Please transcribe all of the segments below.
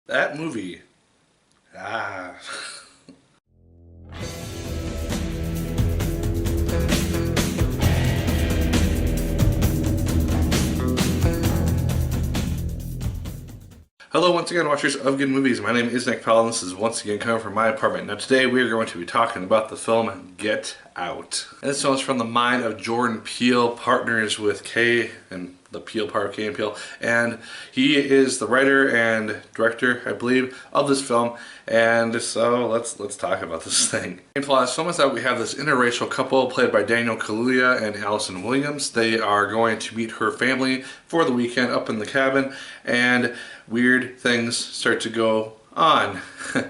That movie. Ah. Hello once again, watchers of good movies. My name is Nick Pell and this is once again coming from my apartment. Now today we are going to be talking about the film Get Out. And this film is from the mind of Jordan Peele, partners with Kay and the Peele part of Kay and Peele. And he is the writer and director, I believe, of this film. And so let's talk about this thing. The plot of this film is that we have this interracial couple played by Daniel Kaluuya and Allison Williams. They are going to meet her family for the weekend up in the cabin, and weird things start to go on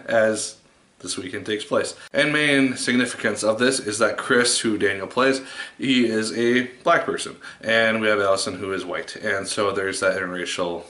as this weekend takes place. And main significance of this is that Chris, who Daniel plays, he is a black person, and we have Allison, who is white, and so there's that interracial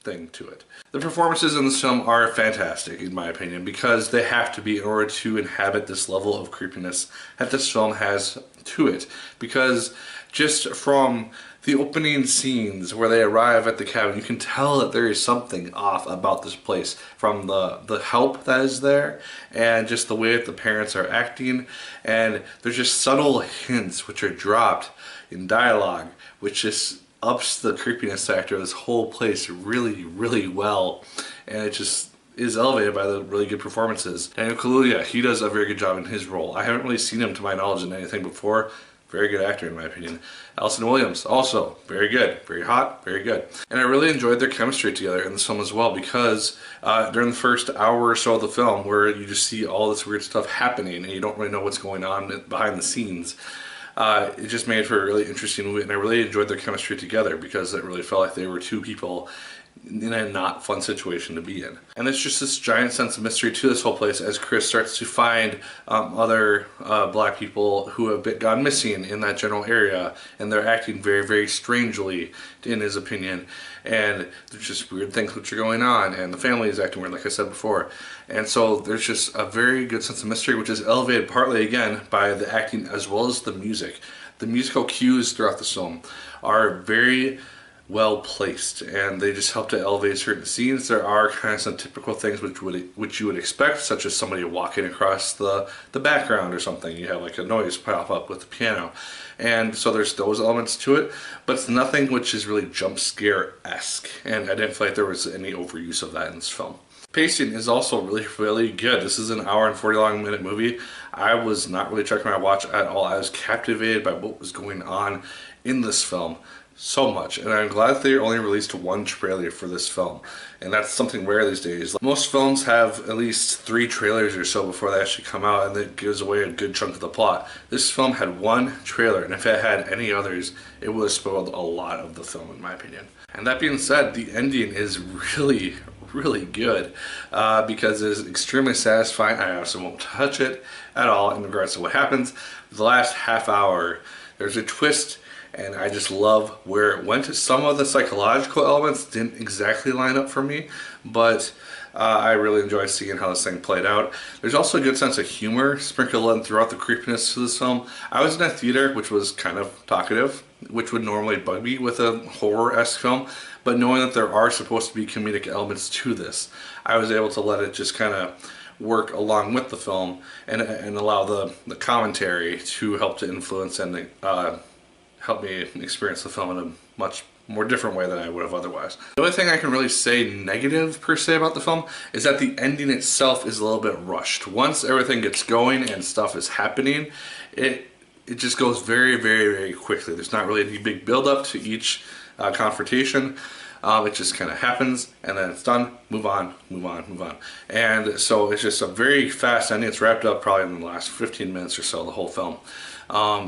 thing to it. The performances in this film are fantastic, in my opinion, because they have to be in order to inhabit this level of creepiness that this film has to it. Because just from the opening scenes where they arrive at the cabin, you can tell that there is something off about this place, from the help that is there and just the way that the parents are acting, and there's just subtle hints which are dropped in dialogue which just ups the creepiness factor of this whole place really, really well, and it just is elevated by the really good performances. Daniel Kaluuya, he does a very good job in his role. I haven't really seen him to my knowledge in anything before. Very good actor in my opinion. Allison Williams, also very good, very hot, very good. And I really enjoyed their chemistry together in this film as well, because during the first hour or so of the film, where you just see all this weird stuff happening and you don't really know what's going on behind the scenes, it just made for a really interesting movie, and I really enjoyed their chemistry together because it really felt like they were two people in a not fun situation to be in. And there's just this giant sense of mystery to this whole place as Chris starts to find other black people who have gone missing in that general area, and they're acting very, very strangely in his opinion, and there's just weird things which are going on, and the family is acting weird, like I said before. And so there's just a very good sense of mystery, which is elevated partly again by the acting as well as the music. The musical cues throughout the film are very well placed, and they just help to elevate certain scenes. There are kind of some typical things which you would expect, such as somebody walking across the background or something. You have like a noise pop up with the piano, and so there's those elements to it, but it's nothing which is really jump scare-esque, and I didn't feel like there was any overuse of that in this film. Pacing is also really, really good. This is an hour and 40-minute movie. I was not really checking my watch at all. I was captivated by what was going on in this film so much, and I'm glad that they only released one trailer for this film, and that's something rare these days. Most films have at least 3 trailers or so before they actually come out, and that gives away a good chunk of the plot. This film had one trailer, and if it had any others, it would have spoiled a lot of the film in my opinion. And that being said, the ending is really, really good because it is extremely satisfying. I also won't touch it at all in regards to what happens. The last half hour, there's a twist, and I just love where it went. Some of the psychological elements didn't exactly line up for me, but I really enjoyed seeing how this thing played out. There's also a good sense of humor sprinkled in throughout the creepiness of this film. I was in a theater which was kind of talkative, which would normally bug me with a horror-esque film, but knowing that there are supposed to be comedic elements to this, I was able to let it just kind of work along with the film and allow the commentary to help to influence and help me experience the film in a much more different way than I would have otherwise. The only thing I can really say negative per se about the film is that the ending itself is a little bit rushed. Once everything gets going and stuff is happening, it just goes very, very, very quickly. There's not really any big build up to each confrontation. It just kind of happens, and then it's done, move on, move on, move on. And so it's just a very fast ending. It's wrapped up probably in the last 15 minutes or so, the whole film.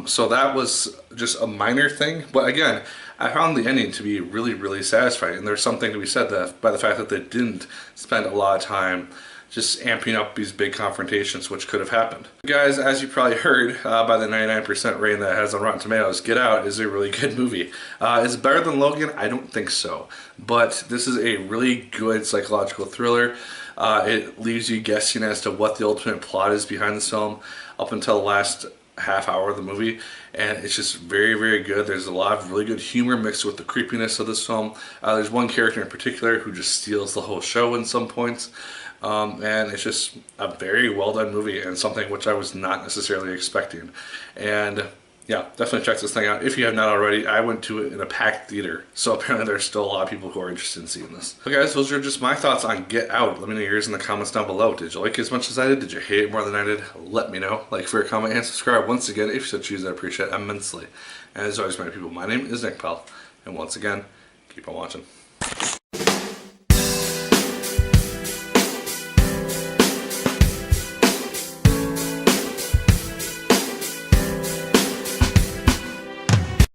So that was just a minor thing, but again, I found the ending to be really, really satisfying, and there's something to be said that by the fact that they didn't spend a lot of time just amping up these big confrontations which could have happened. Guys, as you probably heard by the 99% rating that it has on Rotten Tomatoes, Get Out is a really good movie. Is it better than Logan? I don't think so, but this is a really good psychological thriller. It leaves you guessing as to what the ultimate plot is behind this film up until the last half hour of the movie, and it's just very, very good. There's a lot of really good humor mixed with the creepiness of this film. There's one character in particular who just steals the whole show in some points. And it's just a very well done movie and something which I was not necessarily expecting. And yeah, definitely check this thing out. If you have not already, I went to it in a packed theater. So apparently there's still a lot of people who are interested in seeing this. So guys, those are just my thoughts on Get Out. Let me know yours in the comments down below. Did you like it as much as I did? Did you hate it more than I did? Let me know. Like, favorite, comment, and subscribe. Once again, if you so choose, I appreciate it immensely. And as always, my people, my name is Nick Pell. And once again, keep on watching.